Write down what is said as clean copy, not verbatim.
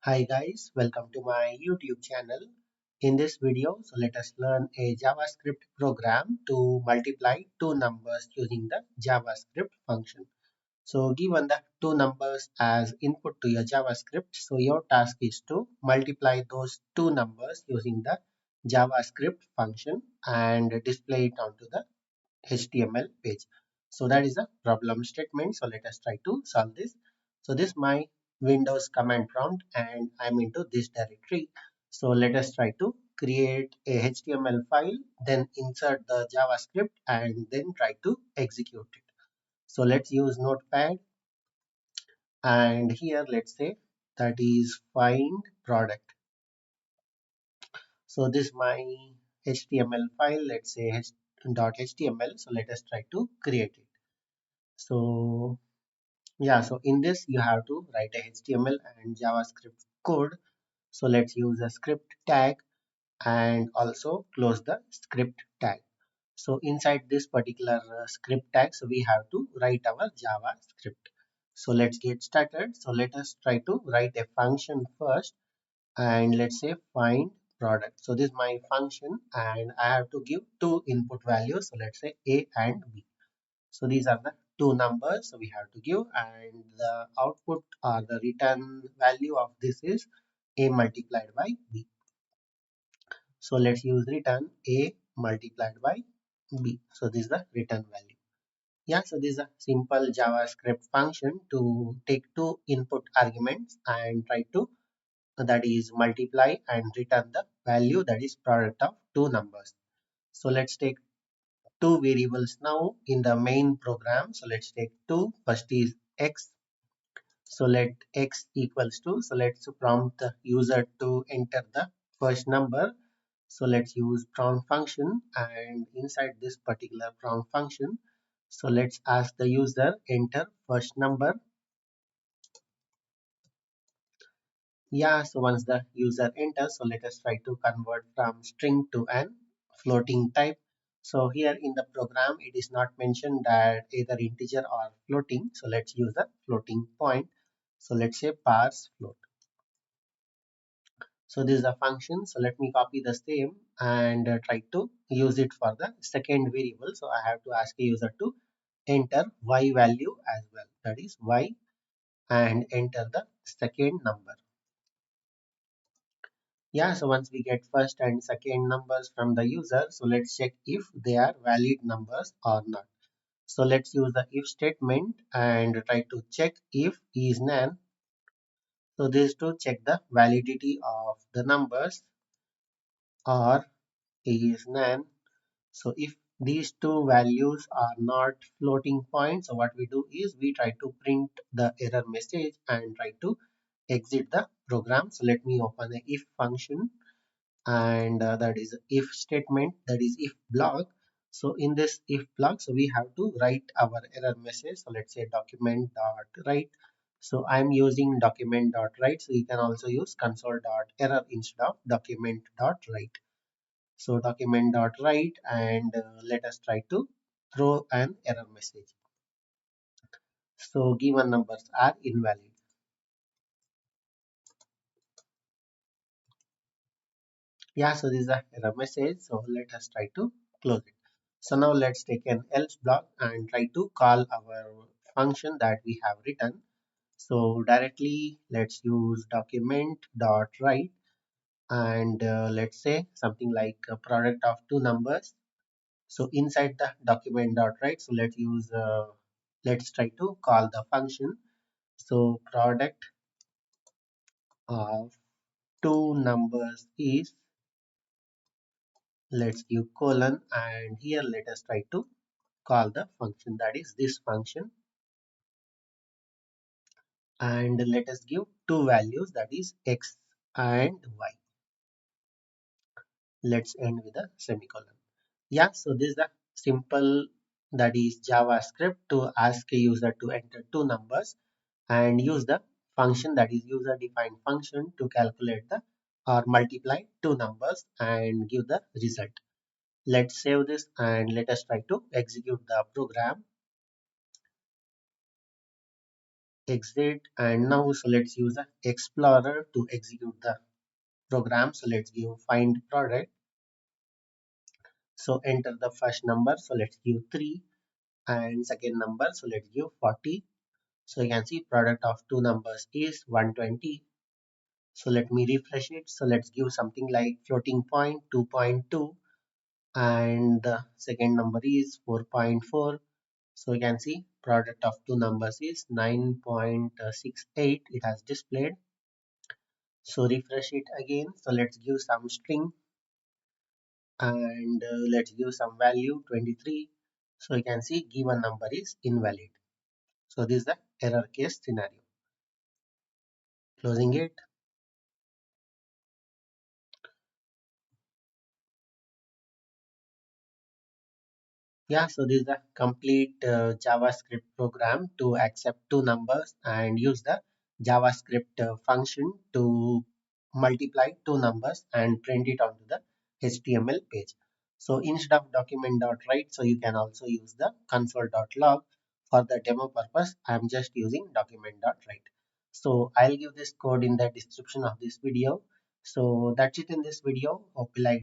Hi guys, welcome to my YouTube channel. In this video, let us learn a JavaScript program to multiply two numbers using the JavaScript function. So given the two numbers as input to your JavaScript, so your task is to multiply those two numbers using the JavaScript function and display it onto the HTML page. So that is a problem statement. So let us try to solve this. So this my Windows command prompt and I'm into this directory. So let us try to create a HTML file, then insert the JavaScript and then try to execute it. So let's use Notepad and here let's say that is find product. So this my HTML file, let's say .html. So let us try to create it. So yeah, so in this you have to write a HTML and JavaScript code. So let's use a script tag and also close the script tag. So inside this particular script tag, so we have to write our JavaScript. So let's get started. So let us try to write a function first and let's say find product. So this is my function and I have to give two input values. So let's say A and B. So these are the two numbers so we have to give and the output or the return value of this is A multiplied by B. So let's use return A multiplied by B. So this is the return value. Yeah, so this is a simple JavaScript function to take two input arguments and try to that is multiply and return the value that is product of two numbers. So let's take two variables now in the main program. So let's take two. First is x. So let x equals to. So let's prompt the user to enter the first number. So let's use prompt function and inside this particular prompt function. So let's ask the user enter first number. Yeah, so once the user enters, so let us try to convert from string to an floating type. So here in the program, it is not mentioned that either integer or floating. So let's use a floating point. So let's say parse float. So this is a function. So let me copy the same and try to use it for the second variable. So I have to ask a user to enter y value as well. That is y and enter the second number. Yeah, so once we get first and second numbers from the user, so let's check if they are valid numbers or not. So let's use the if statement and try to check if is none. So this is to check the validity of the numbers or is none. So if these two values are not floating points, so what we do is we try to print the error message and try to exit the program. So let me open the if function and that is if statement, that is if block. So in this if block, so we have to write our error message. So let's say document dot write. So I'm using document dot write. So you can also use console dot error instead of document dot write. So document dot write and let us try to throw an error message. So given numbers are invalid. Yeah, so this is a error message. So let us try to close it. So now let's take an else block and try to call our function that we have written. So directly let's use document dot write and let's say something like a product of two numbers. So inside the document dot write, so let's try to call the function. So product of two numbers is, let's give colon and here let us try to call the function that is this function and let us give two values that is x and y. Let's end with a semicolon. Yeah, so this is the simple that is JavaScript to ask a user to enter two numbers and use the function that is user defined function to calculate the or multiply two numbers and give the result. Let's save this and let us try to execute the program. exit, and now so let's use the explorer to execute the program. So let's give find product. So enter the first number, so let's give 3, and second number, so let's give 40. So you can see product of two numbers is 120. So let me refresh it. So let's give something like floating point 2.2, and the second number is 4.4. So you can see product of two numbers is 9.68. It has displayed. So refresh it again. So let's give some string, and let's give some value 23. So you can see given number is invalid. So this is the error case scenario. Closing it. Yeah, so this is the complete JavaScript program to accept two numbers and use the JavaScript function to multiply two numbers and print it onto the HTML page. So instead of document.write, so you can also use the console.log. For the demo purpose, I'm just using document.write. So I'll give this code in the description of this video. So that's it in this video. Hope you like.